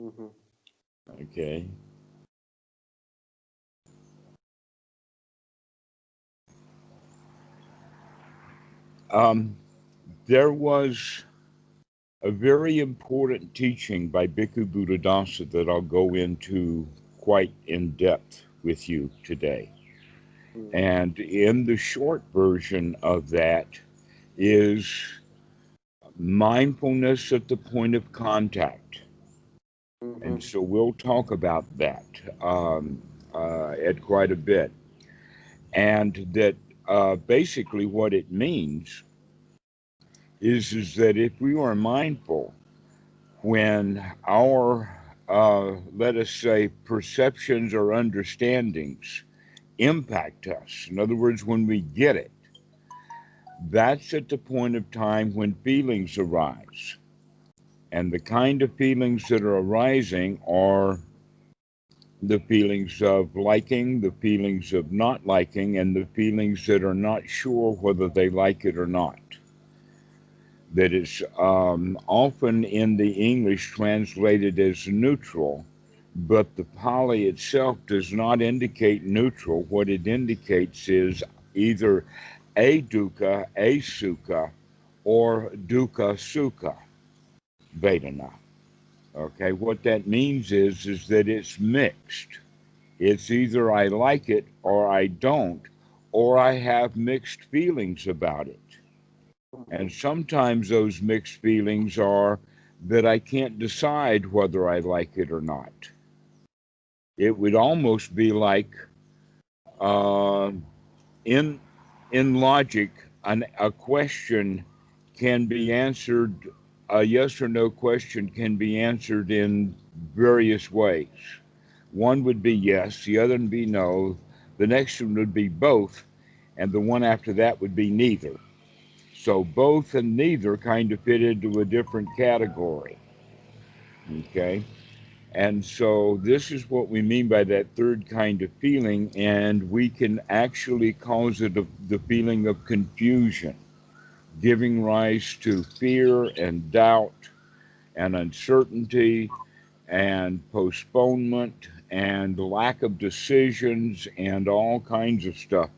Mm-hmm. Okay. Um, there was a very important teaching by Bhikkhu Buddhadasa that I'll go into quite in depth with you today. And in the short version of that is mindfulness at the point of contact. Mm-hmm. And so we'll talk about that at quite a bit. And that basically what it means is that if we are mindful when our, let us say, perceptions or understandings impact us, in other words, when we get it, that's at the point of time when feelings arise. And the kind of feelings that are arising are the feelings of liking, the feelings of not liking, and the feelings that are not sure whether they like it or not. That is often in the English translated as neutral, but the Pali itself does not indicate neutral. What it indicates is either a dukkha, a sukha, or dukkha sukha vedana. Okay, what that means is that it's mixed. It's either I like it or I don't, or I have mixed feelings about it. And sometimes those mixed feelings are that I can't decide whether I like it or not. It would almost be like uh, in logic, a question can be answered. A yes or no question can be answered in various ways. One would be yes, the other would be no, the next one would be both, and the one after that would be neither. So both and neither kind of fit into a different category. Okay. And so this is what we mean by that third kind of feeling, and we can actually cause it the feeling of confusion, giving rise to fear and doubt and uncertainty and postponement and lack of decisions and all kinds of stuff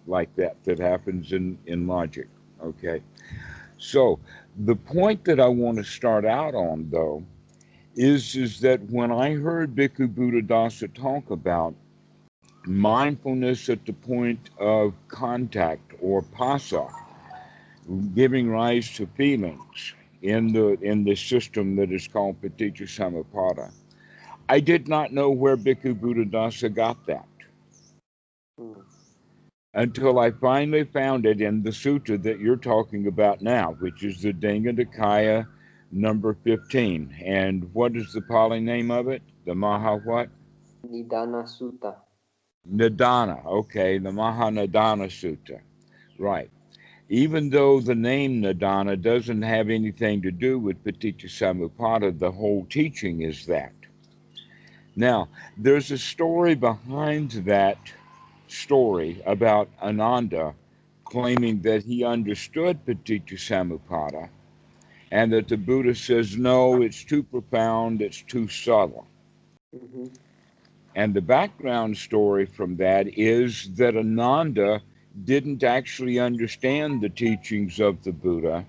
like that that happens in logic. Okay. So the point that I want to start out on, though, is that when I heard Bhikkhu Buddhadasa talk about mindfulness at the point of contact or pasa, giving rise to feelings in the system that is called Paticca Samuppada, I did not know where Bhikkhu Buddhadasa got that Mm-hmm. until I finally found it in the sutta that you're talking about now, which is the Dingha Nikaya number 15. And what is the Pali name of it? The Maha what? Nidana Sutta. Nidana. Okay, the Mahanidana Sutta. Right. Even though the name Nidana doesn't have anything to do with Paticca Samuppada, the whole teaching is that. Now, there's a story behind that story about Ananda claiming that he understood Paticca Samuppada and that the Buddha says, no, it's too profound, it's too subtle. Mm-hmm. And the background story from that is that Ananda didn't actually understand the teachings of the Buddha.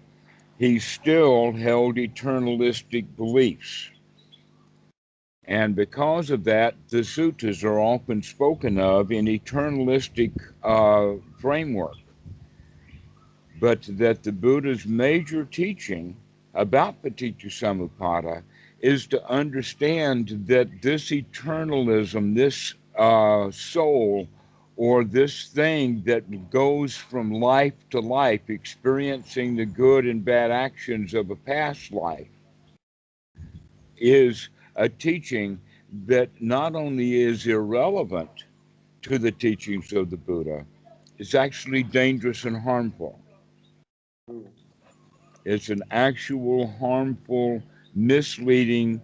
He still held eternalistic beliefs. And because of that, the suttas are often spoken of in eternalistic framework. But that the Buddha's major teaching about Paticca Samuppada is to understand that this eternalism, this soul, or this thing that goes from life to life, experiencing the good and bad actions of a past life, is a teaching that not only is irrelevant to the teachings of the Buddha, it's actually dangerous and harmful. It's an actual harmful, misleading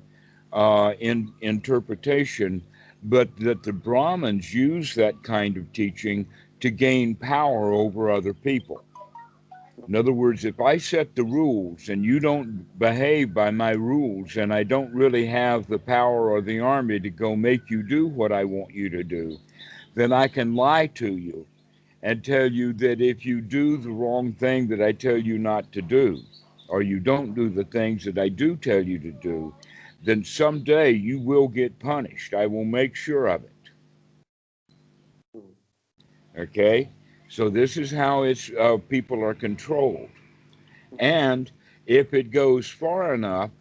interpretation, but that the Brahmins use that kind of teaching to gain power over other people. In other words, if I set the rules and you don't behave by my rules, and I don't really have the power or the army to go make you do what I want you to do, then I can lie to you and tell you that if you do the wrong thing that I tell you not to do, or you don't do the things that I do tell you to do, then someday you will get punished. I will make sure of it. Okay? So this is how people are controlled. And if it goes far enough,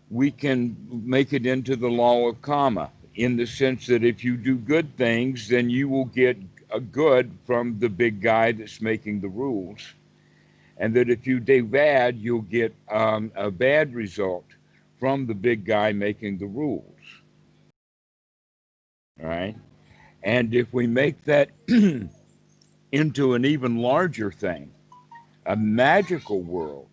we can make it into the law of karma, in the sense that if you do good things, then you will get a good from the big guy that's making the rules. And that if you do bad, you'll get a bad result from the big guy making the rules. All right? And if we make that into an even larger thing, a magical world,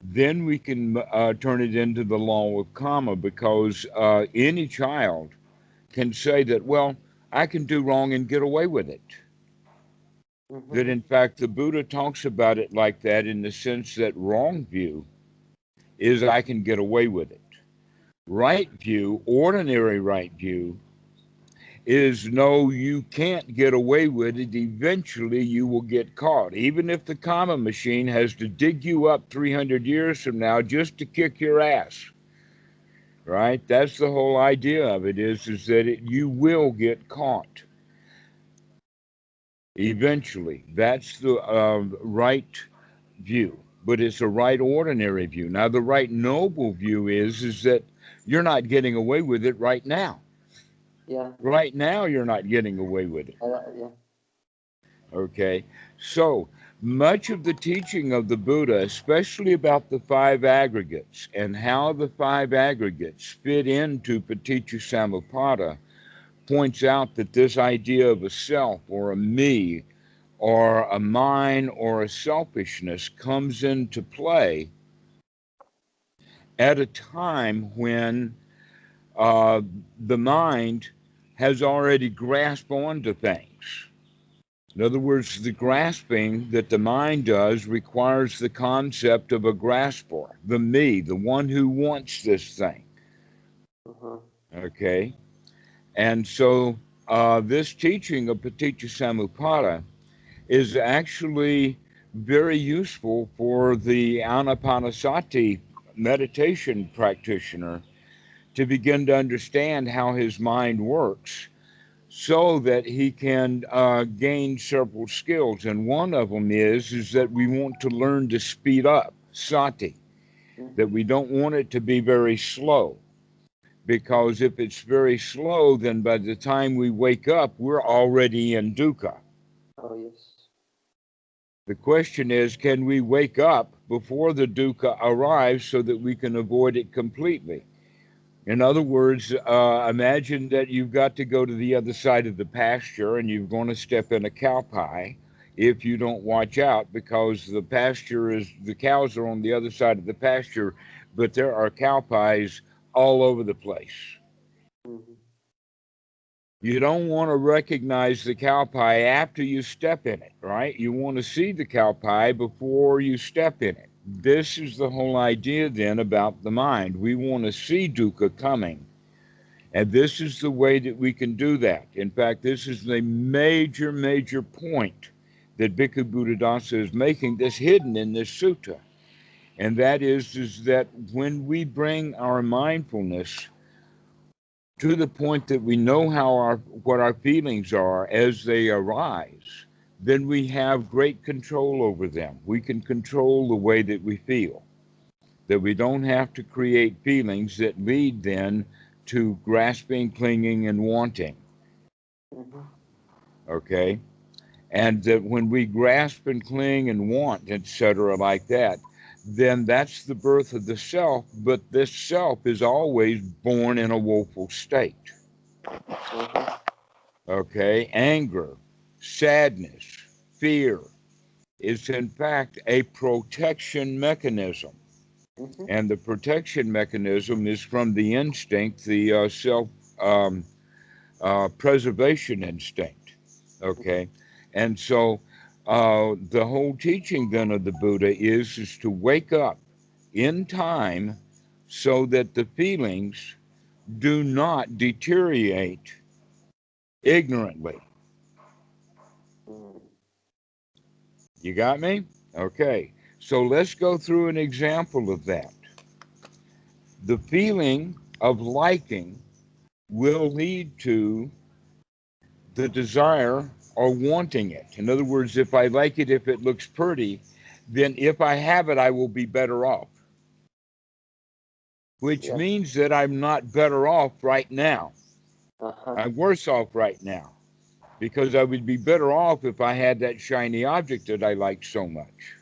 then we can turn it into the law of karma, because any child can say that, well, I can do wrong and get away with it. That in fact, the Buddha talks about it like that, in the sense that wrong view is I can get away with it. Right view, ordinary right view, is no, you can't get away with it. Eventually you will get caught. Even if the karma machine has to dig you up 300 years from now just to kick your ass. Right? That's the whole idea of it, is that you will get caught. Eventually. That's the right view. But it's a right ordinary view. Now the right noble view is that you're not getting away with it right now. Yeah. Right now, you're not getting away with it. Yeah. Okay? So, much of the teaching of the Buddha, especially about the five aggregates and how the five aggregates fit into Paticca Samuppada, points out that this idea of a self or a me or a mine or a selfishness comes into play at a time when the mind has already grasped onto things. In other words, the grasping that the mind does requires the concept of a grasper, the me, the one who wants this thing. Okay? And so this teaching of Paticca Samuppada is actually very useful for the Anapanasati meditation practitioner to begin to understand how his mind works, so that he can gain several skills. And one of them is that we want to learn to speed up sati, that we don't want it to be very slow, because if it's very slow, then by the time we wake up, we're already in dukkha. Oh, yes. The question is, can we wake up before the dukkha arrives so that we can avoid it completely? In other words, imagine that you've got to go to the other side of the pasture and you're going to step in a cow pie if you don't watch out, because the cows are on the other side of the pasture, but there are cow pies all over the place. You don't want to recognize the cow pie after you step in it, right? You want to see the cow pie before you step in it. This is the whole idea then about the mind. We want to see dukkha coming. And this is the way that we can do that. In fact, this is the major, major point that Bhikkhu Buddhadasa is making, that's hidden in this sutta. And that is that when we bring our mindfulness to the point that we know what our feelings are as they arise, then we have great control over them. We can control the way that we feel, that we don't have to create feelings that lead then to grasping, clinging, and wanting. Okay? And that when we grasp and cling and want, etc., like that, then that's the birth of the self, but this self is always born in a woeful state. Okay? Anger, sadness, fear is in fact a protection mechanism. And the protection mechanism is from the instinct, the self-preservation instinct. Okay? And so The whole teaching then of the Buddha is to wake up in time so that the feelings do not deteriorate ignorantly. Mm. You got me? Okay. So let's go through an example of that. The feeling of liking will lead to the desire or wanting it. In other words, if I like it, if it looks pretty, then if I have it, I will be better off, which Yeah. means that I'm not better off right now. Uh-huh. I'm worse off right now because I would be better off if I had that shiny object that I like so much.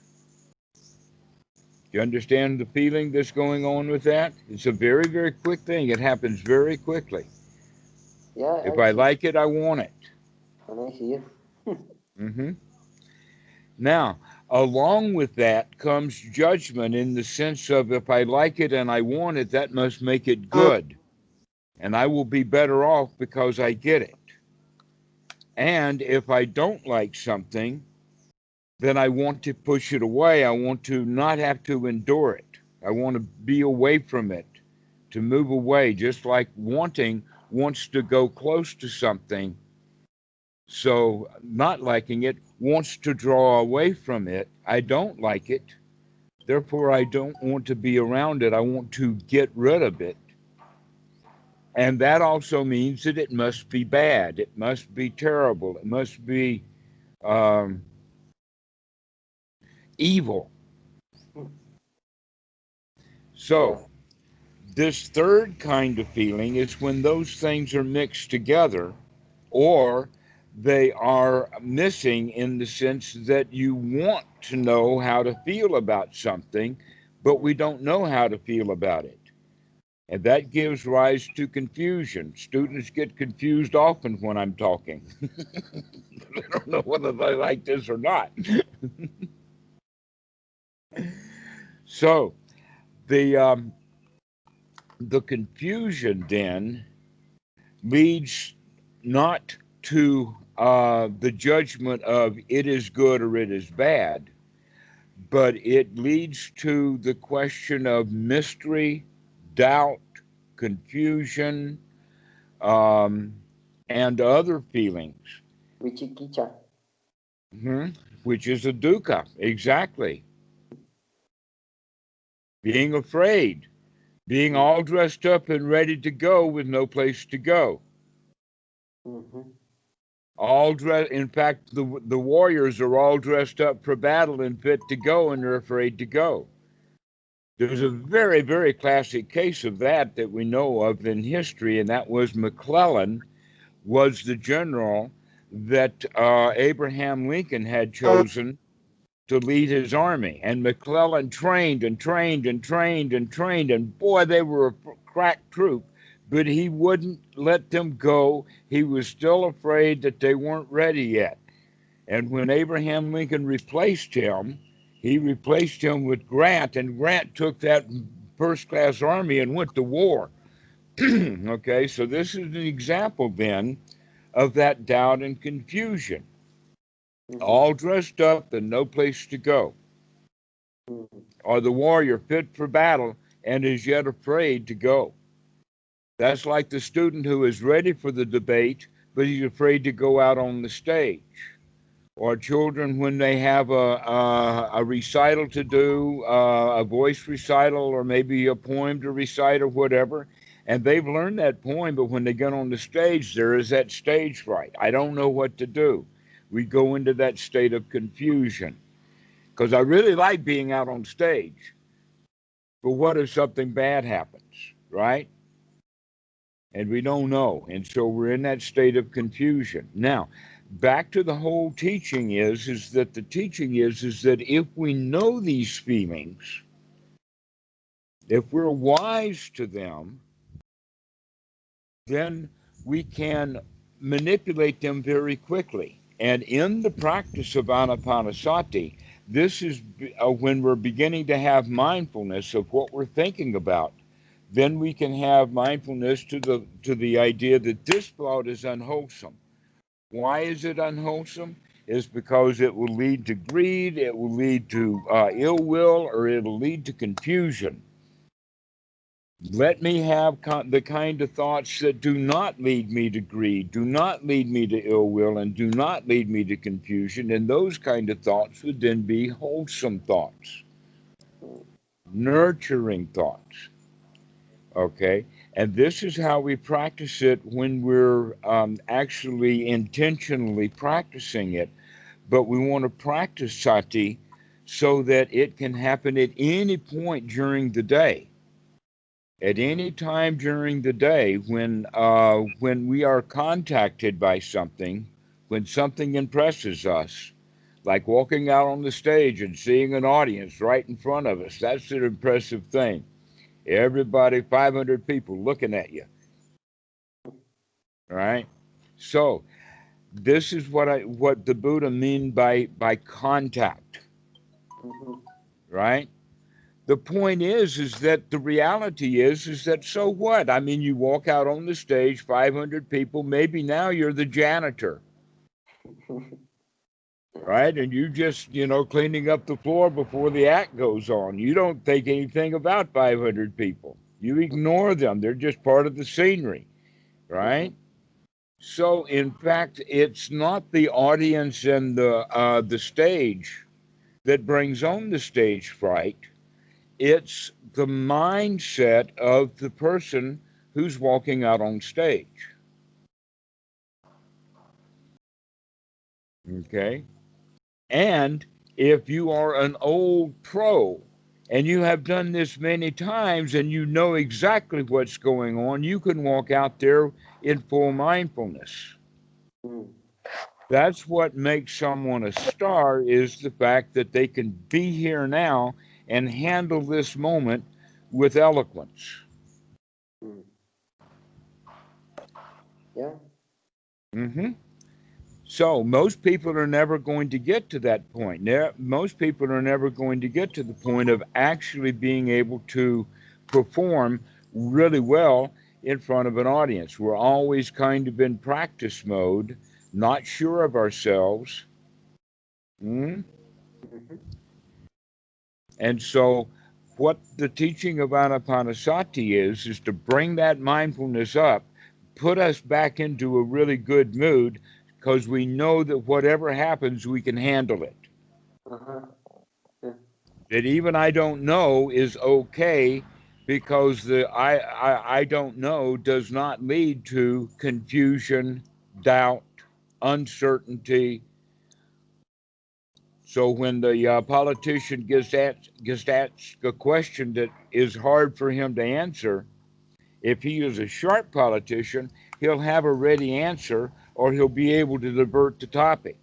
Do you understand the feeling that's going on with that? It's a very, very quick thing. It happens very quickly. Yeah, If I I see. like it, I want it. And I see it. Hmm. Now, along with that comes judgment in the sense of if I like it and I want it, that must make it good. And I will be better off because I get it. And if I don't like something, then I want to push it away. I want to not have to endure it. I want to be away from it, to move away, just like wanting wants to go close to something. So, not liking it wants to draw away from it. I don't like it. Therefore, I don't want to be around it. I want to get rid of it. And that also means that it must be bad. It must be terrible. It must be um, evil. Yeah. So, this third kind of feeling is when those things are mixed together or they are missing in the sense that you want to know how to feel about something, but we don't know how to feel about it. And that gives rise to confusion. Students get confused often when I'm talking. They don't know whether they like this or not. So the confusion then leads not to the judgment of it is good or it is bad, but it leads to the question of mystery, doubt, confusion, um, and other feelings, Vichikicha. which is a dukkha, exactly. Being afraid, being all dressed up and ready to go with no place to go. Mm-hmm. All dressed. In fact, the warriors are all dressed up for battle and fit to go, and they're afraid to go. There's a very, very classic case of that we know of in history, and that was McClellan was the general that Abraham Lincoln had chosen to lead his army. And McClellan trained and trained and trained and trained, and boy, they were a crack troop, but he wouldn't let them go. He was still afraid that they weren't ready yet. And when Abraham Lincoln replaced him, he replaced him with Grant, and Grant took that first class army and went to war. Okay, so this is an example then of that doubt and confusion. Mm-hmm. All dressed up and no place to go. Mm-hmm. Or the warrior fit for battle and is yet afraid to go. That's like the student who is ready for the debate, but he's afraid to go out on the stage. Or children when they have a recital to do, a voice recital, or maybe a poem to recite, or whatever, and they've learned that poem, but when they get on the stage, there is that stage fright. I don't know what to do. We go into that state of confusion because I really like being out on stage, but what if something bad happens, right? And we don't know. And so we're in that state of confusion. Now, back to the whole teaching is that the teaching is that if we know these feelings, if we're wise to them, then we can manipulate them very quickly. And in the practice of Anapanasati, this is when we're beginning to have mindfulness of what we're thinking about. Then we can have mindfulness to the idea that this thought is unwholesome. Why is it unwholesome? is because it will lead to greed, it will lead to ill will, or it'll lead to confusion. Let me have the kind of thoughts that do not lead me to greed, do not lead me to ill will, and do not lead me to confusion. And those kind of thoughts would then be wholesome thoughts, nurturing thoughts. Okay? And this is how we practice it when we're actually intentionally practicing it. But we want to practice sati so that it can happen at any point during the day. At any time during the day when we are contacted by something, when something impresses us, like walking out on the stage and seeing an audience right in front of us, that's an impressive thing. Everybody, 500 people looking at you, right? So this is what the Buddha mean by contact, right? The point is that the reality is that so what? I mean, you walk out on the stage, 500 people, maybe now you're the janitor, right? And you just, cleaning up the floor before the act goes on. You don't think anything about 500 people. You ignore them. They're just part of the scenery, right? So, in fact, it's not the audience and the stage that brings on the stage fright. It's the mindset of the person who's walking out on stage. Okay? And if you are an old pro and you have done this many times and you know exactly what's going on, you can walk out there in full mindfulness. That's what makes someone a star, is the fact that they can be here now and handle this moment with eloquence. Yeah. So most people are never going to get to that point. Most people are never going to get to the point of actually being able to perform really well in front of an audience. We're always kind of in practice mode, not sure of ourselves. And so what the teaching of Anapanasati is to bring that mindfulness up, put us back into a really good mood, because we know that whatever happens, we can handle it. Yeah. That even I don't know is okay, because the I don't know does not lead to confusion, doubt, uncertainty. So when the politician gets asked a question that is hard for him to answer, if he is a sharp politician, he'll have a ready answer, or he'll be able to divert the topic.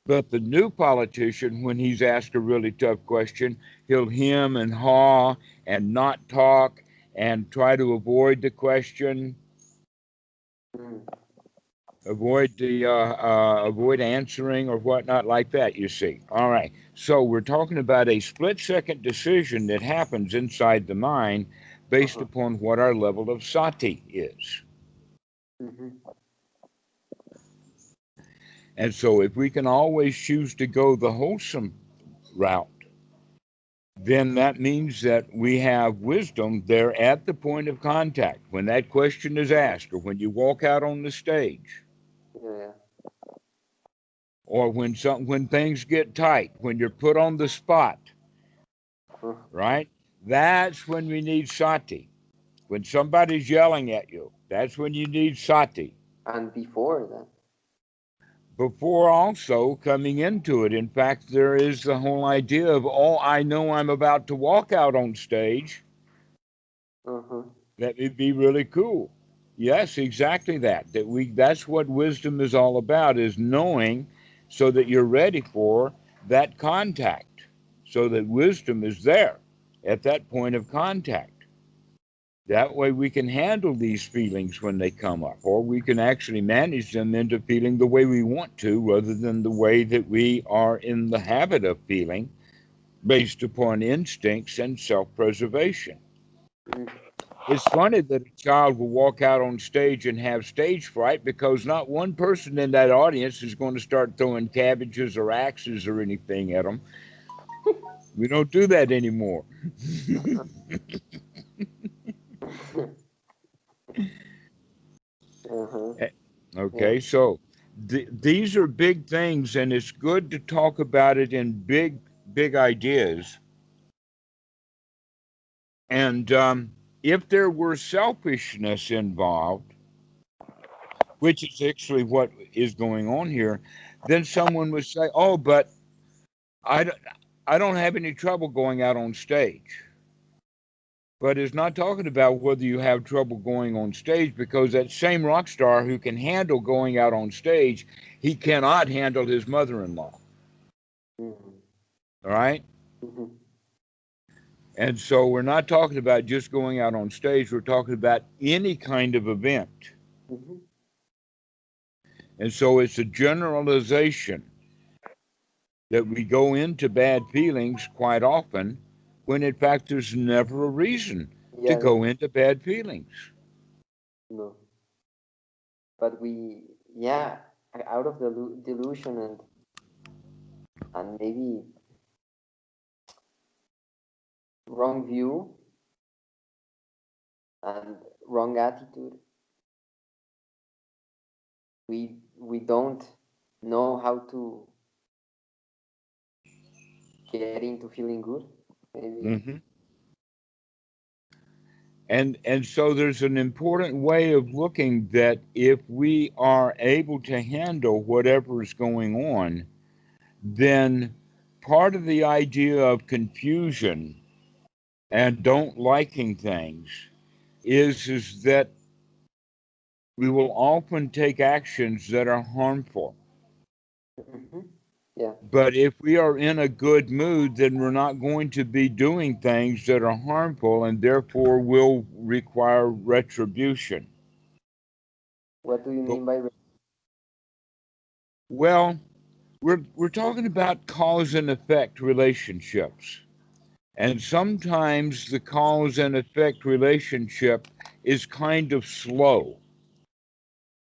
But the new politician, when he's asked a really tough question, he'll hem and haw and not talk and try to avoid the question, avoid answering or whatnot like that, you see. All right. So we're talking about a split-second decision that happens inside the mind based upon what our level of sati is. And so if we can always choose to go the wholesome route, then that means that we have wisdom there at the point of contact, when that question is asked, or when you walk out on the stage, or when things get tight, when you're put on the spot, right? That's when we need sati. When somebody's yelling at you, that's when you need sati. And before that? Before also coming into it. In fact, there is the whole idea of, oh, I know I'm about to walk out on stage. That would be really cool. Yes, exactly that. That's what wisdom is all about, is knowing so that you're ready for that contact, so that wisdom is there at that point of contact. That way we can handle these feelings when they come up, or we can actually manage them into feeling the way we want to, rather than the way that we are in the habit of feeling, based upon instincts and self-preservation. It's funny that a child will walk out on stage and have stage fright because not one person in that audience is going to start throwing cabbages or axes or anything at them. We don't do that anymore. Uh-huh. Yeah. Okay, so these are big things, and it's good to talk about it in big ideas. And if there were selfishness involved, which is actually what is going on here, then someone would say, "Oh, but I, don't- I don't have any trouble going out on stage." But it's not talking about whether you have trouble going on stage, because that same rock star who can handle going out on stage, he cannot handle his mother-in-law. Mm-hmm. All right. Mm-hmm. And so we're not talking about just going out on stage. We're talking about any kind of event. Mm-hmm. And so it's a generalization that we go into bad feelings quite often when in fact there's never a reason to Yeah, go into bad feelings. no. But yeah, out of the delusion and maybe wrong view and wrong attitude, we don't know how to get into feeling good. Maybe. Hmm. And so there's an important way of looking that if we are able to handle whatever is going on, then part of the idea of confusion and don't liking things is that we will often take actions that are harmful. Mm-hmm. Yeah. But if we are in a good mood, then we're not going to be doing things that are harmful and therefore will require retribution. What do you But mean by? well, we're talking about cause and effect relationships. And sometimes the cause and effect relationship is kind of slow,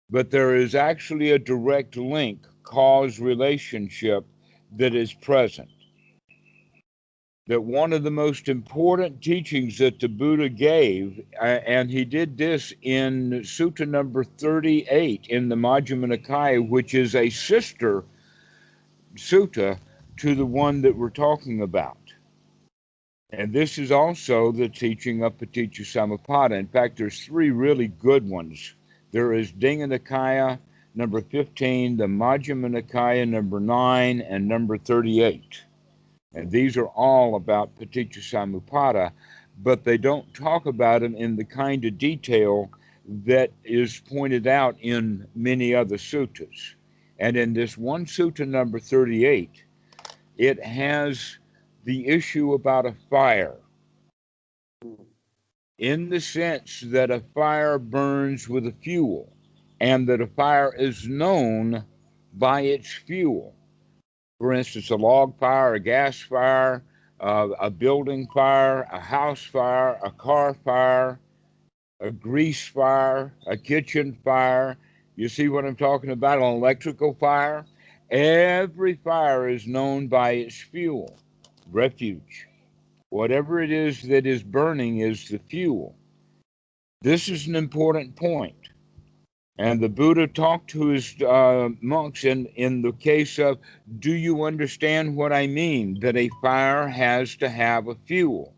but there is actually a direct link, cause relationship, that is present. That one of the most important teachings that the Buddha gave, and he did this in Sutta number 38 in the Majjhima Nikaya, which is a sister sutta to the one that we're talking about. And this is also the teaching of Paticca Samuppada. In fact, there's three really good ones. There is Dinga Nikaya number 15, the Majjhima Nikaya number 9, and number 38. And these are all about Paticca Samuppada, but they don't talk about them in the kind of detail that is pointed out in many other suttas. And in this one sutta number 38, it has the issue about a fire, in the sense that a fire burns with a fuel, and that a fire is known by its fuel. For instance, a log fire, a gas fire, a building fire, a house fire, a car fire, a grease fire, a kitchen fire. You see what I'm talking about? An electrical fire. Every fire is known by its fuel, refuge. Whatever it is that is burning is the fuel. This is an important point. And the Buddha talked to his monks in the case of, do you understand what I mean? That a fire has to have a fuel.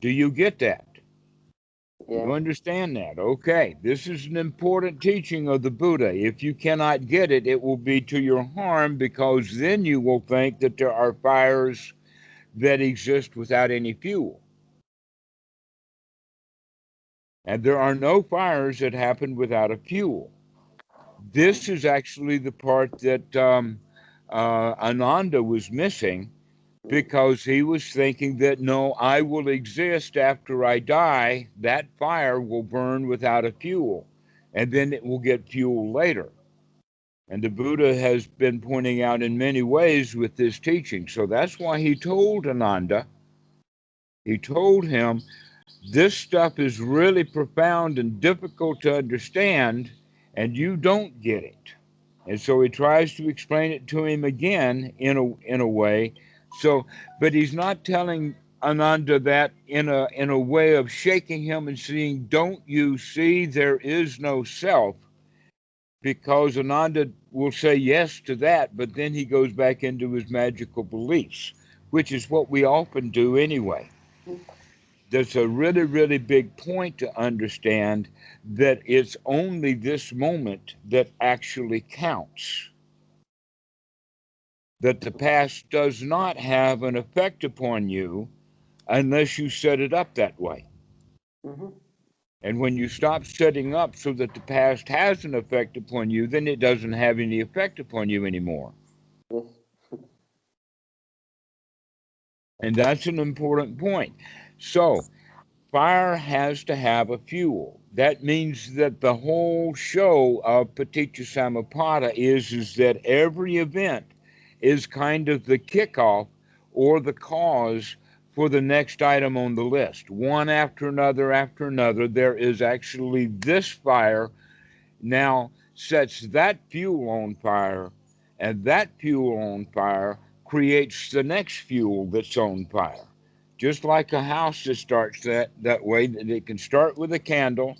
Do you get that? Yeah. You understand that? Okay. This is an important teaching of the Buddha. If you cannot get it, it will be to your harm, because then you will think that there are fires that exist without any fuel. And there are no fires that happen without a fuel. This is actually the part that Ananda was missing, because he was thinking that no, I will exist after I die. That fire will burn without a fuel, and then it will get fuel later. And the Buddha has been pointing out in many ways with this teaching. So that's why he told Ananda, he told him, This stuff is really profound and difficult to understand, and you don't get it. And so he tries to explain it to him again in a way. So, but he's not telling Ananda that in a way of shaking him and saying, "Don't you see there is no self?" Because Ananda will say yes to that, but then he goes back into his magical beliefs, which is what we often do anyway. There's a really, really big point to understand that it's only this moment that actually counts. That the past does not have an effect upon you unless you set it up that way. Mm-hmm. And when you stop setting up so that the past has an effect upon you, then it doesn't have any effect upon you anymore. Yes. And that's an important point. So, fire has to have a fuel. That means that the whole show of Paticca Samuppada is that every event is kind of the kickoff or the cause for the next item on the list. One after another, there is actually this fire now sets that fuel on fire, and that fuel on fire creates the next fuel that's on fire. Just like a house that starts that way, that it can start with a candle,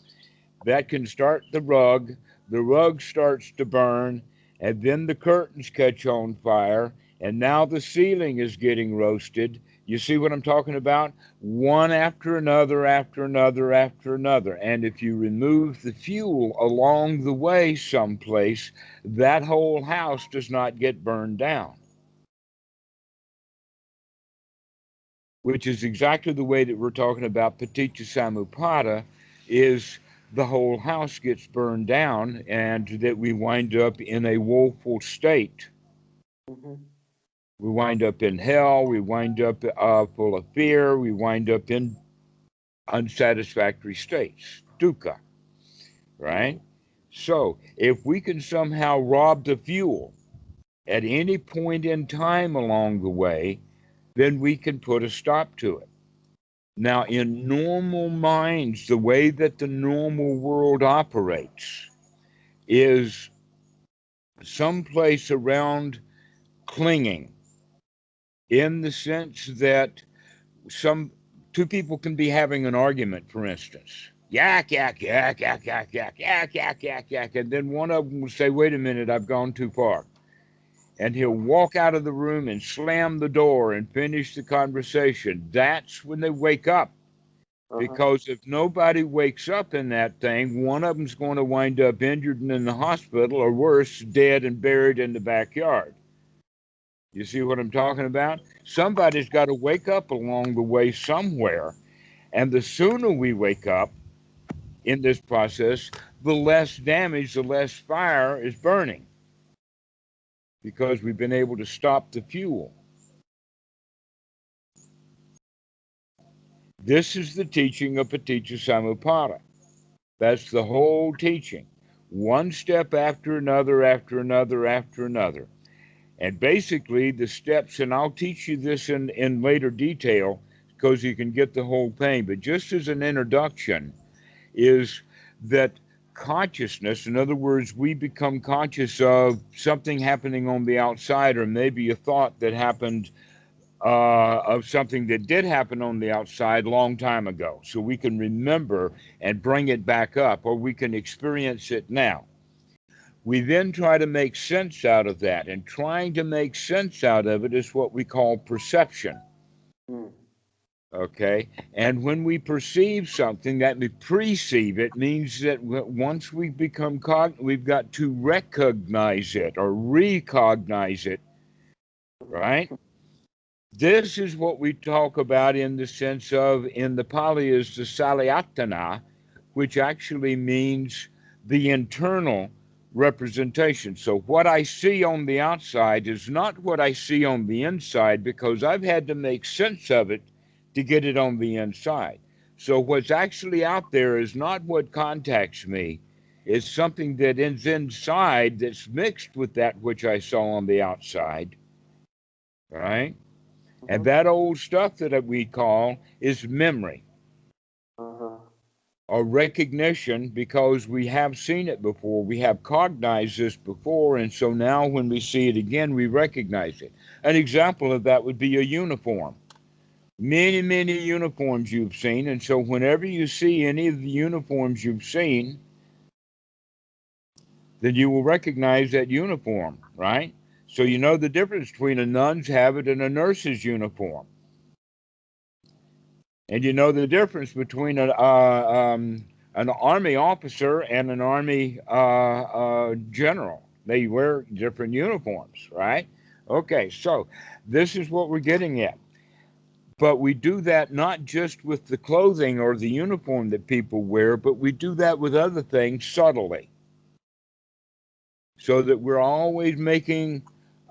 that can start the rug starts to burn, and then the curtains catch on fire, and now the ceiling is getting roasted. You see what I'm talking about? One after another, after another, after another. And if you remove the fuel along the way someplace, that whole house does not get burned down, which is exactly the way that we're talking about Paticca Samuppada, is the whole house gets burned down and that we wind up in a woeful state. Mm-hmm. We wind up in hell, we wind up full of fear, we wind up in unsatisfactory states, dukkha, Mm-hmm. right? So if we can somehow rob the fuel at any point in time along the way, then we can put a stop to it. Now, in normal minds, the way that the normal world operates is someplace around clinging, in the sense that some two people can be having an argument, for instance. Yak, yak, yak, yak, yak, yak, yak, yak, yak, yak. And then one of them will say, "Wait a minute, I've gone too far." And he'll walk out of the room and slam the door and finish the conversation. That's when they wake up. Uh-huh. Because if nobody wakes up in that thing, one of them's going to wind up injured and in the hospital, or worse, dead and buried in the backyard. You see what I'm talking about? Somebody's got to wake up along the way somewhere. And the sooner we wake up in this process, the less damage, the less fire is burning because we've been able to stop the fuel. This is the teaching of Paticca Samuppada. That's the whole teaching. One step after another, after another, after another. And basically, the steps, and I'll teach you this in later detail because you can get the whole thing, but just as an introduction, is that consciousness, in other words, we become conscious of something happening on the outside, or maybe a thought that happened of something that did happen on the outside long time ago. So we can remember and bring it back up, or we can experience it now. We then try to make sense out of that, and trying to make sense out of it is what we call perception. Mm. Okay, and when we perceive something, that we perceive it means that once we become we've got to recognize it or recognize it, right? This is what we talk about in the sense of, in the Pali, is the Salayatana, which actually means the internal representation. So what I see on the outside is not what I see on the inside, because I've had to make sense of it to get it on the inside. So what's actually out there is not what contacts me. It's something that is inside that's mixed with that which I saw on the outside, right? And Mm-hmm. that old stuff that we call is memory. or recognition, because we have seen it before. We have cognized this before, and so now when we see it again, we recognize it. An example of that would be a uniform. Many, many uniforms you've seen, and so whenever you see any of the uniforms you've seen, then you will recognize that uniform, right? So you know the difference between a nun's habit and a nurse's uniform. And you know the difference between an army officer and an army general. They wear different uniforms, right? Okay, so this is what we're getting at. But we do that not just with the clothing or the uniform that people wear, but we do that with other things subtly. So that we're always making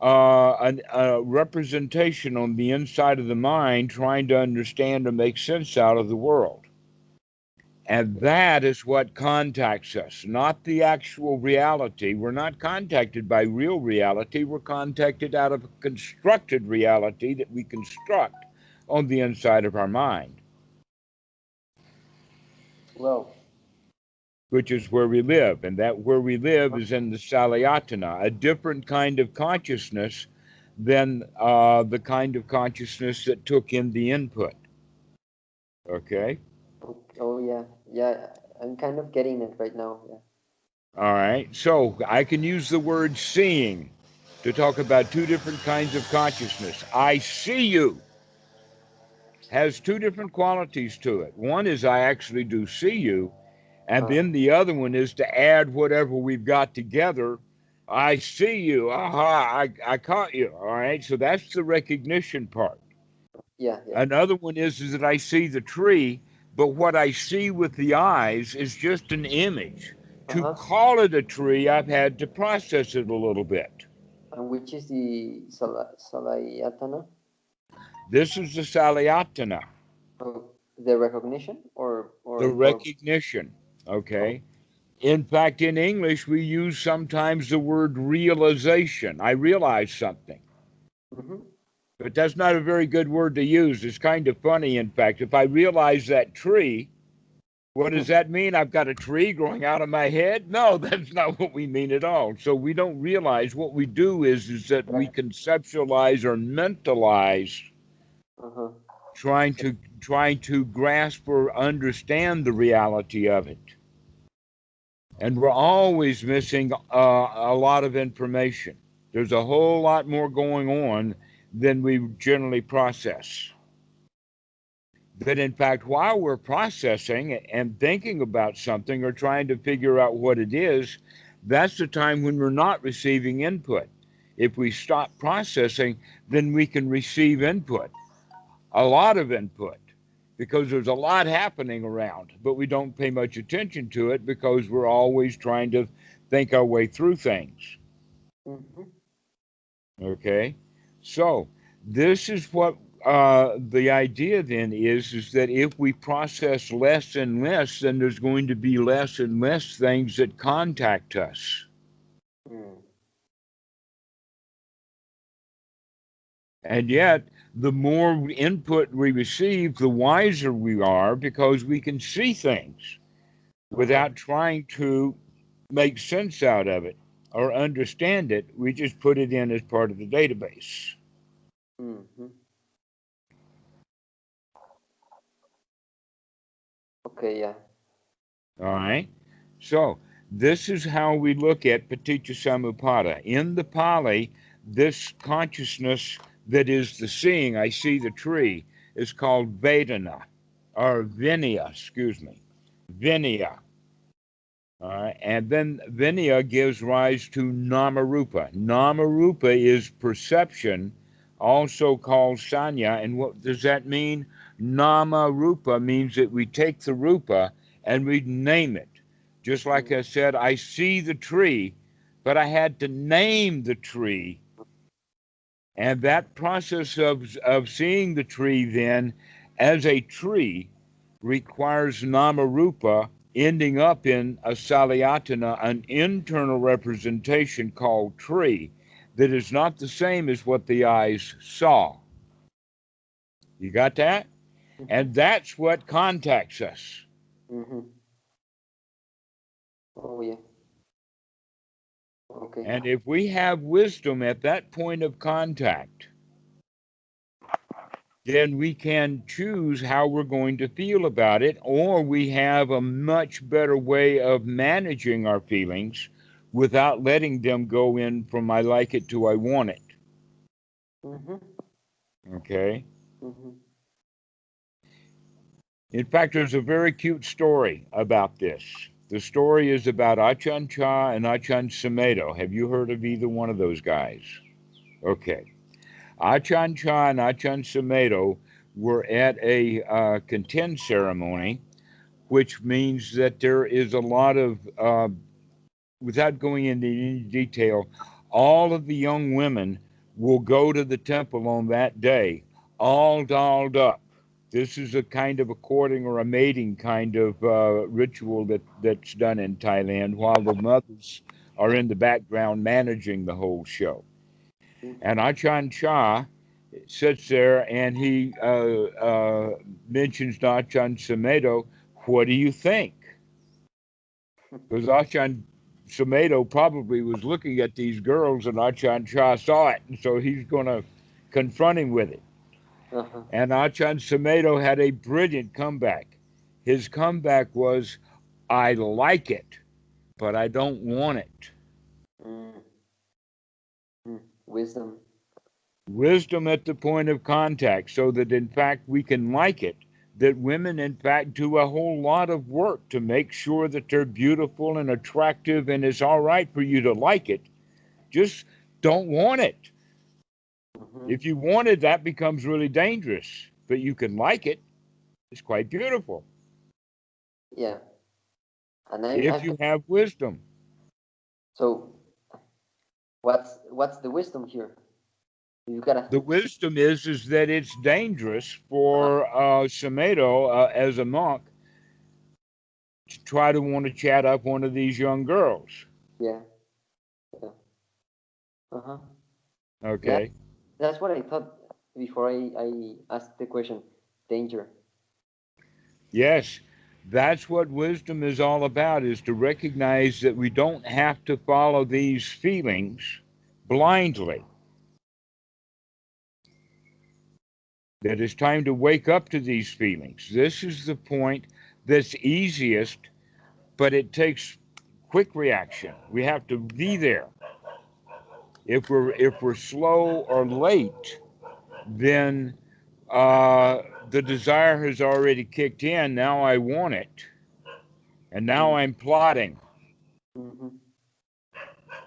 a representation on the inside of the mind, trying to understand and make sense out of the world. And that is what contacts us, not the actual reality. We're not contacted by real reality. We're contacted out of a constructed reality that we construct on the inside of our mind. Well, which is where we live. And that where we live is in the Salayatana, a different kind of consciousness than the kind of consciousness that took in the input. Okay? oh yeah, yeah, I'm kind of getting it right now. Yeah. All right. So I can use the word seeing to talk about two different kinds of consciousness. I see you has two different qualities to it. One is I actually do see you, and then the other one is to add whatever we've got together. I see you. Aha, I caught you. All right. So that's the recognition part. Yeah, yeah. Another one is that I see the tree, but what I see with the eyes is just an image. To call it a tree, I've had to process it a little bit. And which is the Salayatana? This is the Salayatana. Oh, the recognition The recognition. Okay. In fact, in English, we use sometimes the word realization. I realize something. But that's not a very good word to use. It's kind of funny, in fact. If I realize that tree, what does that mean? I've got a tree growing out of my head? No, that's not what we mean at all. So we don't realize. What we do is that we conceptualize or mentalize, trying to grasp or understand the reality of it. And we're always missing a lot of information. There's a whole lot more going on than we generally process. But in fact, while we're processing and thinking about something or trying to figure out what it is, that's the time when we're not receiving input. If we stop processing, then we can receive input, a lot of input, because there's a lot happening around, but we don't pay much attention to it because we're always trying to think our way through things. Okay? So this is what the idea then is that if we process less and less, then there's going to be less and less things that contact us. And yet, the more input we receive, the wiser we are, because we can see things without trying to make sense out of it or understand it. We just put it in as part of the database. Okay, yeah. All right. So this is how we look at Paticca Samuppada. In the Pali, this consciousness that is the seeing, I see the tree, is called Vedana, or Vinaya, excuse me, Vinaya. All right. And then Vinaya gives rise to Namarupa. Namarupa is perception, also called Sanya. And what does that mean? Namarupa means that we take the Rupa and we name it. Just like I said, I see the tree, but I had to name the tree. And that process of seeing the tree then as a tree requires Namarupa ending up in a Salayatana, an internal representation called tree, that is not the same as what the eyes saw. You got that? And that's what contacts us. Oh yeah. Okay. And if we have wisdom at that point of contact, then we can choose how we're going to feel about it, or we have a much better way of managing our feelings without letting them go in from I like it to I want it. Mhm. Okay? Mhm. In fact, there's a very cute story about this. The story is about Achan Cha and Achan Sumedo. Have you heard of either one of those guys? Okay. Achan Cha and Achan Sumedo were at a content ceremony, which means that there is a lot of, without going into any detail, all of the young women will go to the temple on that day, all dolled up. This is a kind of a courting or a mating kind of ritual that's done in Thailand, while the mothers are in the background managing the whole show. Mhm. And Achan Cha sits there and he mentions to Achan Sumedo, what do you think? Because Achan Sumedo probably was looking at these girls and Achan Cha saw it, and so he's going to confront him with it. Uh-huh. And Achan Sumedo had a brilliant comeback. His comeback was, I like it, but I don't want it. Mm. Mm. Wisdom. Wisdom at the point of contact, so that in fact we can like it. That women, in fact, do a whole lot of work to make sure that they're beautiful and attractive, and it's all right for you to like it. Just don't want it. Mhm. If you want it, that becomes really dangerous. But you can like it. It's quite beautiful Yeah. And if I've you got, have wisdom. so what's the wisdom here? You gotta. The wisdom is that it's dangerous Uh-huh. for Samedo as a monk to try to want to chat up one of these young girls. Yeah. Yeah. Uh-huh. Yeah. Okay. That's what I thought before I asked the question. Danger. Yes, that's what wisdom is all about, is to recognize that we don't have to follow these feelings blindly. That it's time to wake up to these feelings. This is the point that's easiest, but it takes quick reaction. We have to be there. If we're slow or late, then the desire has already kicked in. Now I want it, and now Mm. I'm plotting. Mm-hmm.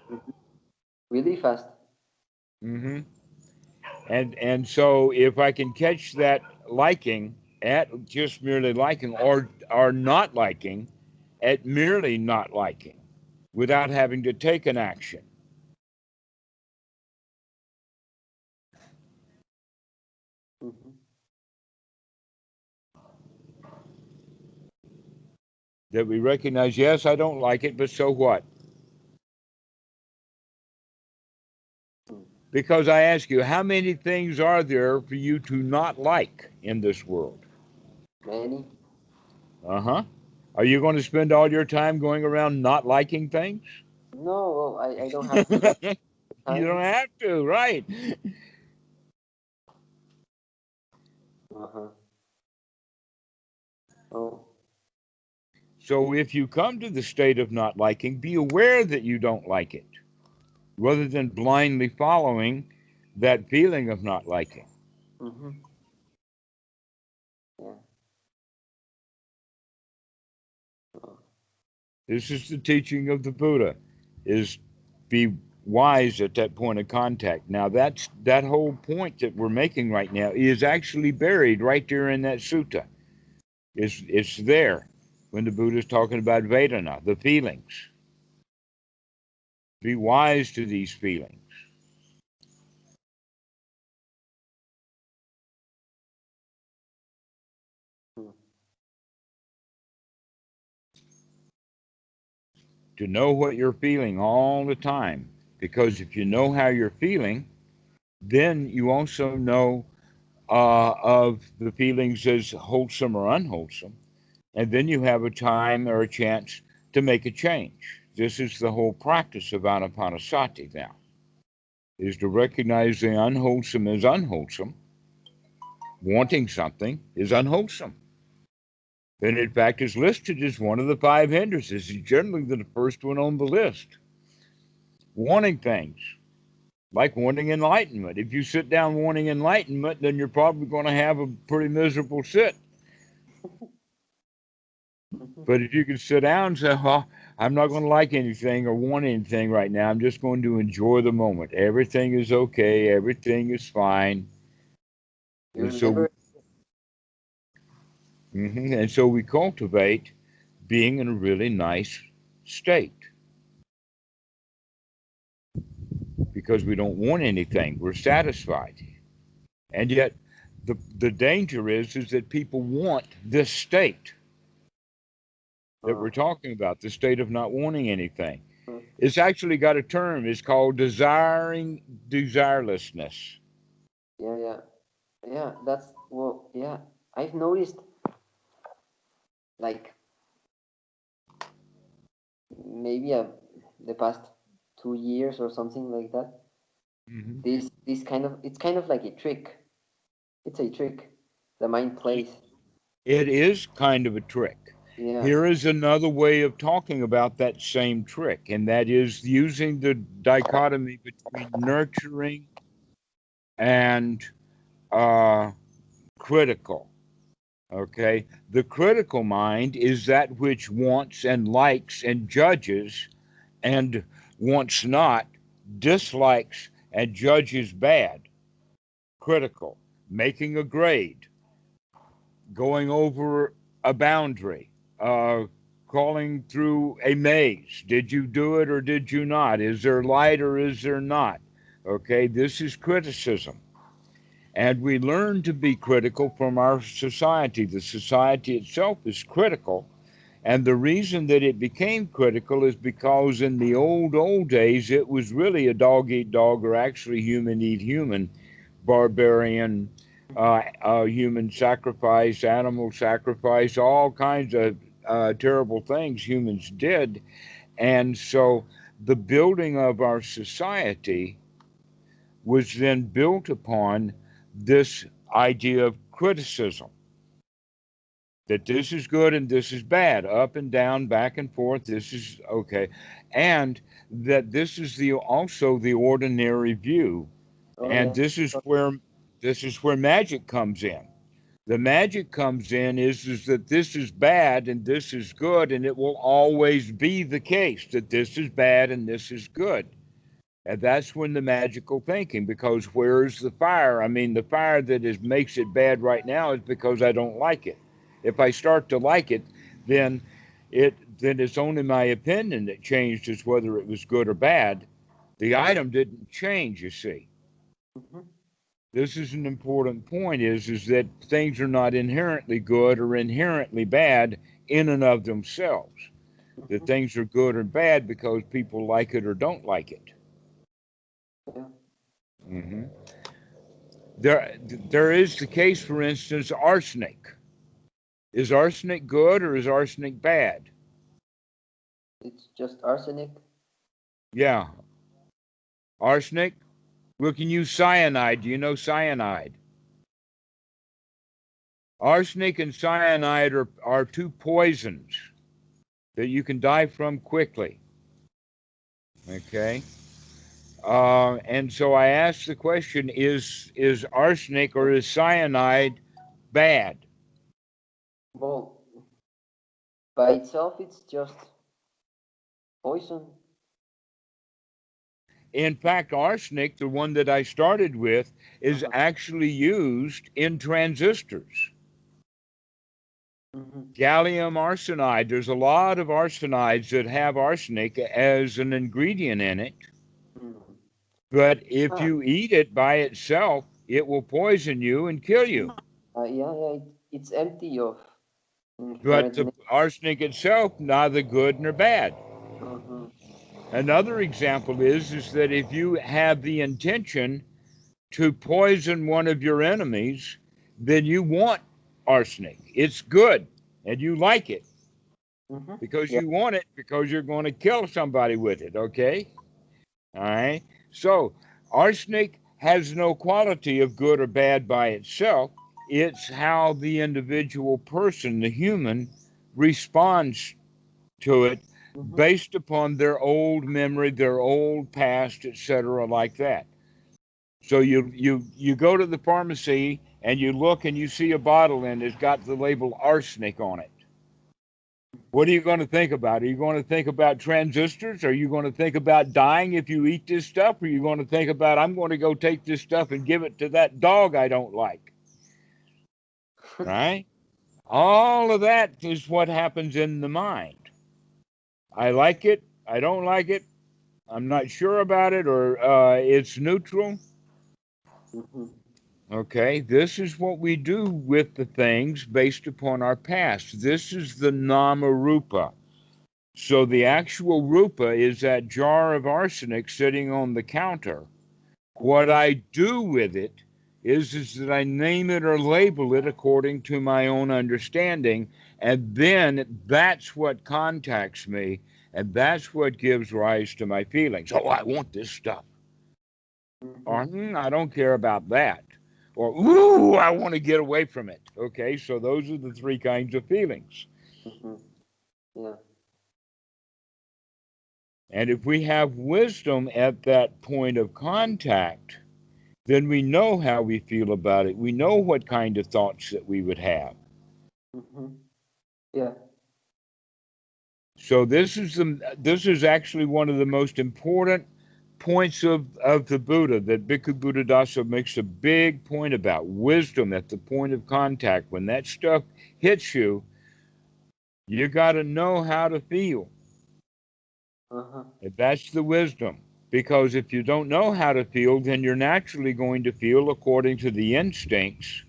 Mm-hmm. Really fast. Hmm. And so if I can catch that liking at just merely liking, or not liking at merely not liking, without having to take an action, Mm-hmm. that we recognize, yes, I don't like it, but so what? Mm. Because I ask you, how many things are there for you to not like in this world? Many. Uh-huh. Are you going to spend all your time going around not liking things? No, I don't have that You time. don't have to, right? Uh-huh. Oh. So if you come to the state of not liking, be aware that you don't like it, rather than blindly following that feeling of not liking. Mm-hmm. Yeah. Oh. This is the teaching of the Buddha, is be wise at that point of contact. Now that whole point that we're making right now is actually buried right there in that sutta. It's there when the Buddha is talking about Vedana, the feelings. Be wise to these feelings. Mm. To know what you're feeling all the time. Because if you know how you're feeling, then you also know of the feelings as wholesome or unwholesome. And then you have a time or a chance to make a change. This is the whole practice of Anapanasati now, is to recognize the unwholesome as unwholesome. Wanting something is unwholesome. And in fact is listed as one of the 5 hindrances. It's generally the first one on the list. Wanting things, like wanting enlightenment. If you sit down wanting enlightenment, then you're probably going to have a pretty miserable sit. But if you can sit down and say, well, I'm not going to like anything or want anything right now. I'm just going to enjoy the moment. Everything is okay. Everything is fine. You're And so, never. and so we cultivate being in a really nice state because we don't want anything. We're satisfied. And yet the danger is that people want this state that we're talking about, the state of not wanting anything. It's actually got a term. It's called desiring desirelessness. Yeah. That's well. Yeah, I've noticed like maybe the past 2 years or something like that. Mm-hmm. This kind of it's kind of like a trick. It's a trick the mind plays. It is kind of a trick. Yeah. Here is another way of talking about that same trick, and that is using the dichotomy between nurturing and critical. Okay? The critical mind is that which wants and likes and judges and wants not, dislikes and judges bad. Critical. Making a grade, going over a boundary, crawling through a maze. Did you do it or did you not? Is there light or is there not? Okay, this is criticism. And we learn to be critical from our society. The society itself is critical. And the reason that it became critical is because in the old days, it was really a dog eat dog, or actually human eat human, barbarian, human sacrifice, animal sacrifice, all kinds of terrible things humans did. And so the building of our society was then built upon this idea of criticism, that this is good and this is bad, up and down, back and forth, this is okay. And that this is also the ordinary view. Oh And yeah. this is where magic comes in. The magic comes in is that this is bad and this is good, and it will always be the case that this is bad and this is good. And that's when the magical thinking, because where's the fire? I mean, the fire that makes it bad right now is because I don't like it. If I start to like it, then it's only my opinion that changed as whether it was good or bad. The item didn't change, you see. Mm-hmm. This is an important point, is that things are not inherently good or inherently bad in and of themselves. That Mm-hmm. things are good or bad because people like it or don't like it. Yeah. hmm there is the case, for instance, arsenic. Is arsenic good or is arsenic bad? It's just arsenic. Yeah, arsenic. We can use cyanide. Do you know cyanide? Arsenic and cyanide are 2 poisons that you can die from quickly. Okay. And so I asked the question: Is arsenic or is cyanide bad? Well, by itself, it's just poison. In fact, arsenic, the one that I started with, is Uh-huh. actually used in transistors. Mm-hmm. Gallium arsenide. There's a lot of arsenides that have arsenic as an ingredient in it. Mm-hmm. But if Ah, you eat it by itself, it will poison you and kill you. yeah. It's empty of But inherent. the arsenic itself, neither good nor bad. Mm-hmm. Another example is that if you have the intention to poison one of your enemies, then you want arsenic. It's good and you like it. Mm-hmm. because Yeah. you want it because you're going to kill somebody with it, okay? All right. So arsenic has no quality of good or bad by itself. It's how the individual person, the human, responds to it Mm-hmm. based upon their old memory, their old past, etc., like that. So you go to the pharmacy and you look and you see a bottle and it's got the label arsenic on it. What are you going to think about? Are you going to think about transistors? Are you going to think about dying if you eat this stuff? Are you going to think about, I'm going to go take this stuff and give it to that dog I don't like? Right? All of that is what happens in the mind. I like it. I don't like it. I'm not sure about it, or it's neutral. Mm-hmm. Okay, this is what we do with the things based upon our past. This is the nama rupa. So the actual rupa is that jar of arsenic sitting on the counter. What Mm-hmm. I do with it is that I name it or label it according to my own understanding, and then that's what contacts me, and that's what gives rise to my feelings. Oh, I want this stuff. Mm-hmm. Or I don't care about that. Or ooh, I want to get away from it. Okay, so those are the three kinds of feelings. Mm-hmm. Yeah. And if we have wisdom at that point of contact, then we know how we feel about it. We know what kind of thoughts that we would have. Mm-hmm. Yeah. So this is actually one of the most important points of the Buddha that Bhikkhu Buddhadasa makes a big point about wisdom at the point of contact. When that stuff hits you, you got to know how to feel. Uh-huh. And that's the wisdom. Because if you don't know how to feel, then you're naturally going to feel according to the instincts,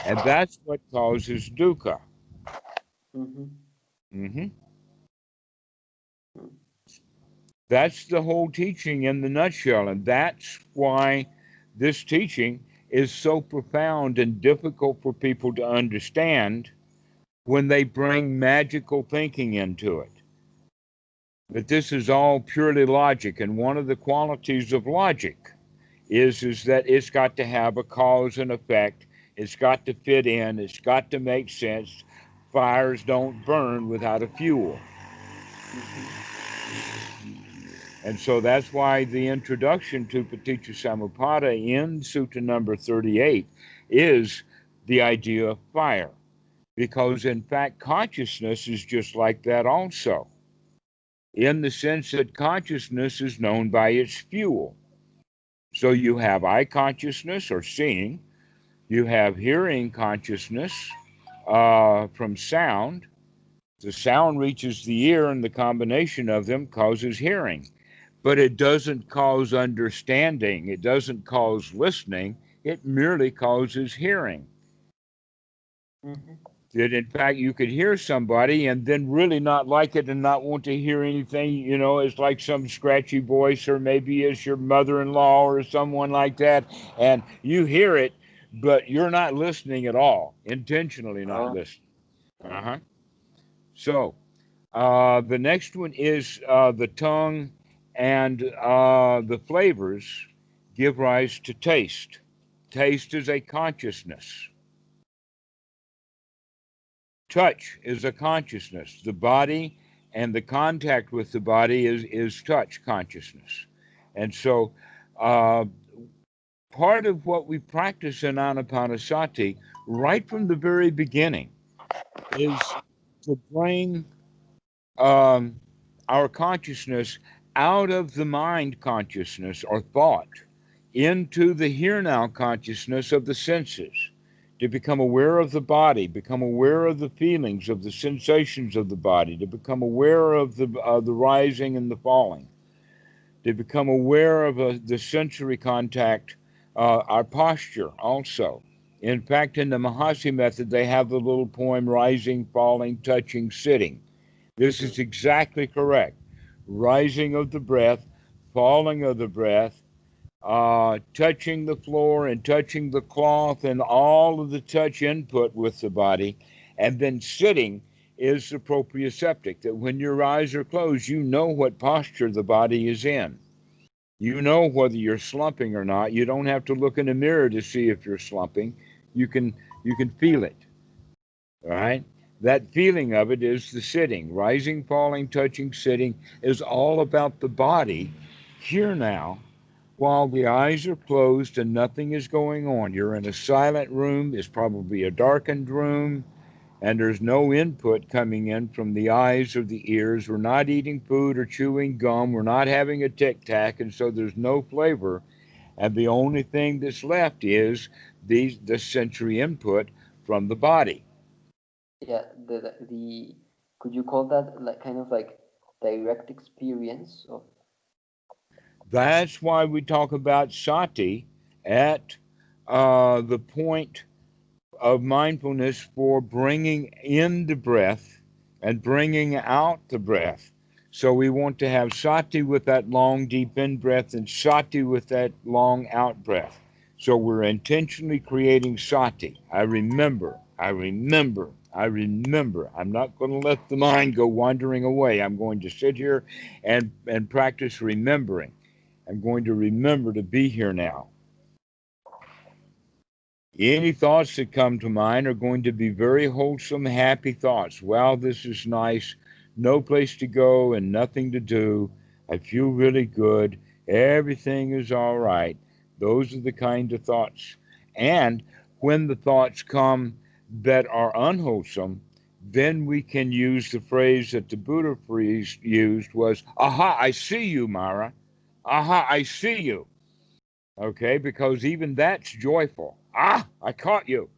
and that's what causes dukkha. Mm-hmm. Hmm. That's the whole teaching in the nutshell, and that's why this teaching is so profound and difficult for people to understand when they bring magical thinking into it. But this is all purely logic, and one of the qualities of logic is that it's got to have a cause and effect. It's got to fit in. It's got to make sense. Fires don't burn without a fuel. Mm-hmm. And so that's why the introduction to Paticca Samuppada in Sutta number 38 is the idea of fire. Because in fact, consciousness is just like that also, in the sense that consciousness is known by its fuel. So you have eye consciousness or seeing, you have hearing consciousness from sound. The sound reaches the ear, and the combination of them causes hearing. But it doesn't cause understanding, it doesn't cause listening, it merely causes hearing. Mm-hmm. That in fact you could hear somebody and then really not like it and not want to hear anything. It's like some scratchy voice, or maybe it's your mother-in-law or someone like that, and you hear it, but you're not listening at all, intentionally not Oh. listening. Oh. Uh-huh. So the next one is the tongue and the flavors give rise to taste. Taste is a consciousness. Touch is a consciousness. The body and the contact with the body is touch consciousness. And so uh, part of what we practice in Anapanasati right from the very beginning is to bring um, our consciousness out of the mind consciousness or thought into the here now consciousness of the senses, to become aware of the body, become aware of the feelings, of the sensations of the body, to become aware of the rising and the falling, to become aware of the sensory contact, our posture also. In fact, in the Mahasi method, they have the little poem rising, falling, touching, sitting. This is exactly correct. Rising of the breath, falling of the breath, touching the floor and touching the cloth and all of the touch input with the body, and then sitting is the proprioceptic, that when your eyes are closed, you know what posture the body is in. You know whether you're slumping or not. You don't have to look in a mirror to see if you're slumping. You can feel it. All right? That feeling of it is the sitting. Rising, falling, touching, sitting is all about the body here now while the eyes are closed and nothing is going on. You're in a silent room. It's probably a darkened room, and there's no input coming in from the eyes or the ears. We're not eating food or chewing gum. We're not having a tic tac, and so there's no flavor. And the only thing that's left is the sensory input from the body. Yeah, the could you call that like kind of like direct experience of? That's why we talk about sati at the point of mindfulness for bringing in the breath and bringing out the breath. So we want to have sati with that long, deep in breath and sati with that long out breath. So we're intentionally creating sati. I remember, I remember, I remember. I'm not going to let the mind go wandering away. I'm going to sit here and practice remembering. I'm going to remember to be here now. Any thoughts that come to mind are going to be very wholesome, happy thoughts. Wow, this is nice. No place to go and nothing to do. I feel really good. Everything is all right. Those are the kind of thoughts. And when the thoughts come that are unwholesome, then we can use the phrase that the Buddha used was, aha, I see you, Mara. Aha, I see you. Okay, because even that's joyful. Ah, I caught you.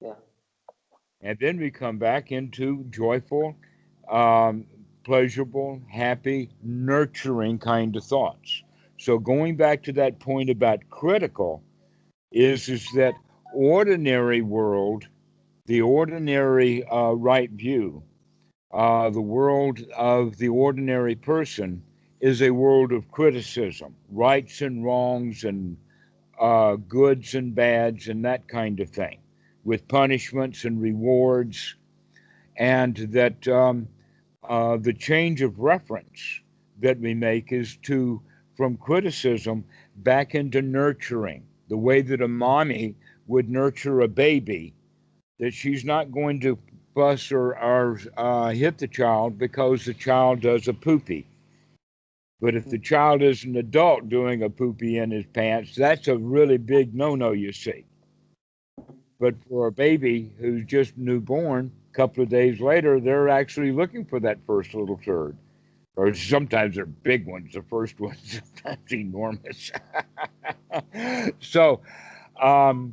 Yeah. And then we come back into joyful, um, pleasurable, happy, nurturing kind of thoughts. So going back to that point about critical is that ordinary world, the ordinary right view, the world of the ordinary person is a world of criticism, rights and wrongs and goods and bads and that kind of thing, with punishments and rewards, and that the change of reference that we make is to from criticism back into nurturing, the way that a mommy would nurture a baby, that she's not going to fuss or hit the child because the child does a poopy. But if the child is an adult doing a poopy in his pants, that's a really big no-no, you see. But for a baby who's just newborn, a couple of days later, they're actually looking for that first little turd. Or sometimes they're big ones. The first one's sometimes enormous. So um,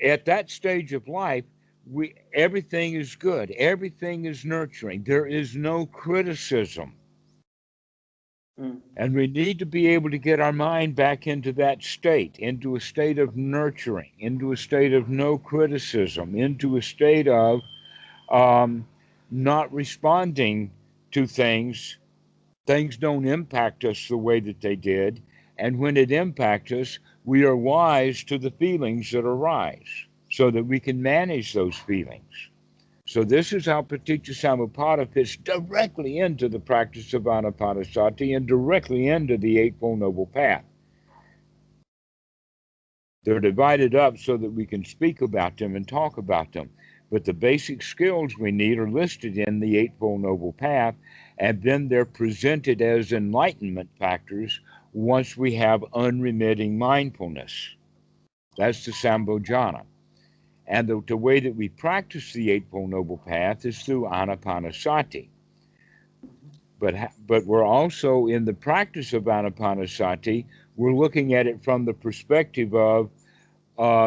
at that stage of life, we everything is good. Everything is nurturing. There is no criticism. Mm. And we need to be able to get our mind back into that state, into a state of nurturing, into a state of no criticism, into a state of um, not responding to things. Things don't impact us the way that they did. And when it impacts us, we are wise to the feelings that arise so that we can manage those feelings. So this is how Paticca Samuppada fits directly into the practice of Anapanasati and directly into the Eightfold Noble Path. They're divided up so that we can speak about them and talk about them. But the basic skills we need are listed in the Eightfold Noble Path, and then they're presented as enlightenment factors once we have unremitting mindfulness. That's the Sambhojana. And the way that we practice the Eightfold Noble Path is through Anapanasati. But we're also in the practice of Anapanasati, we're looking at it from the perspective of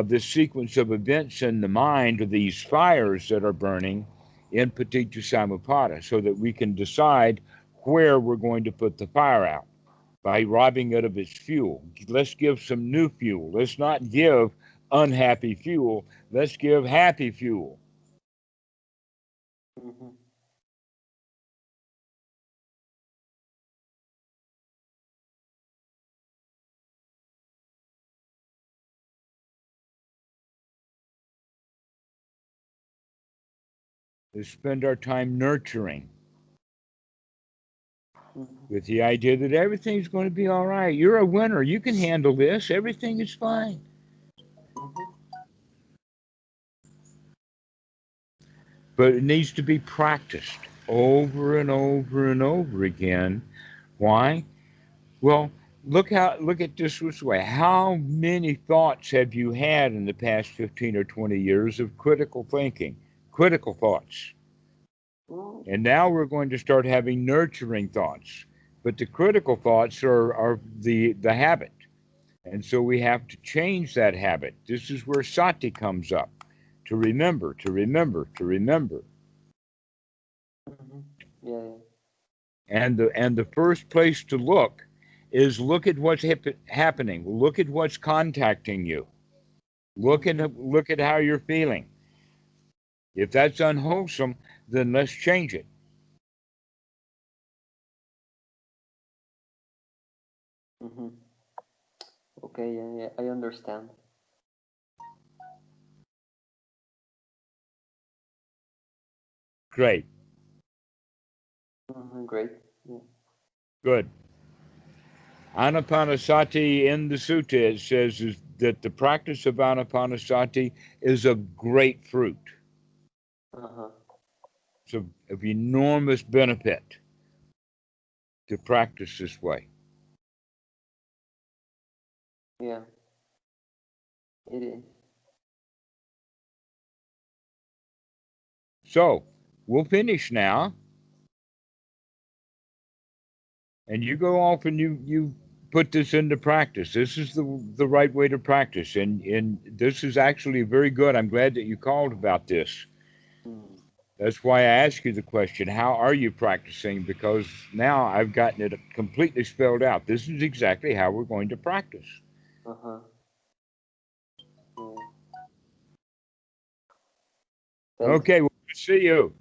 this sequence of events in the mind, or these fires that are burning in Paticca Samuppada, so that we can decide where we're going to put the fire out by robbing it of its fuel. Let's give some new fuel. Let's not give unhappy fuel. Let's give happy fuel. Mm-hmm. is spend our time nurturing Mm-hmm. with the idea that everything's going to be all right. You're a winner. You can handle this. Everything is fine. Mm-hmm. But it needs to be practiced over and over and over again. Why? Well, look at this way. How many thoughts have you had in the past 15 or 20 years of critical thinking, critical thoughts? Mm-hmm. And now we're going to start having nurturing thoughts. But the critical thoughts are the habit. And so we have to change that habit. This is where sati comes up. To remember, to remember, to remember. Mm-hmm. Yeah, yeah. And the first place to look at what's happening. Look at what's contacting you. Mm-hmm. Look at how you're feeling. If that's unwholesome, then let's change it. Mm-hmm. Okay, yeah, yeah, I understand. Great. Mm-hmm. Great. Yeah. Good. Anapanasati in the sutta it says is that the practice of anapanasati is a great fruit. Uh-huh. It's of enormous benefit to practice this way. Yeah, it is. So we'll finish now, and you go off and you put this into practice. This is the right way to practice, and this is actually very good. I'm glad that you called about this. Mm. That's why I ask you the question, how are you practicing? Because now I've gotten it completely spelled out. This is exactly how we're going to practice. Uh-huh. Yeah. Thanks. Okay, well, see you.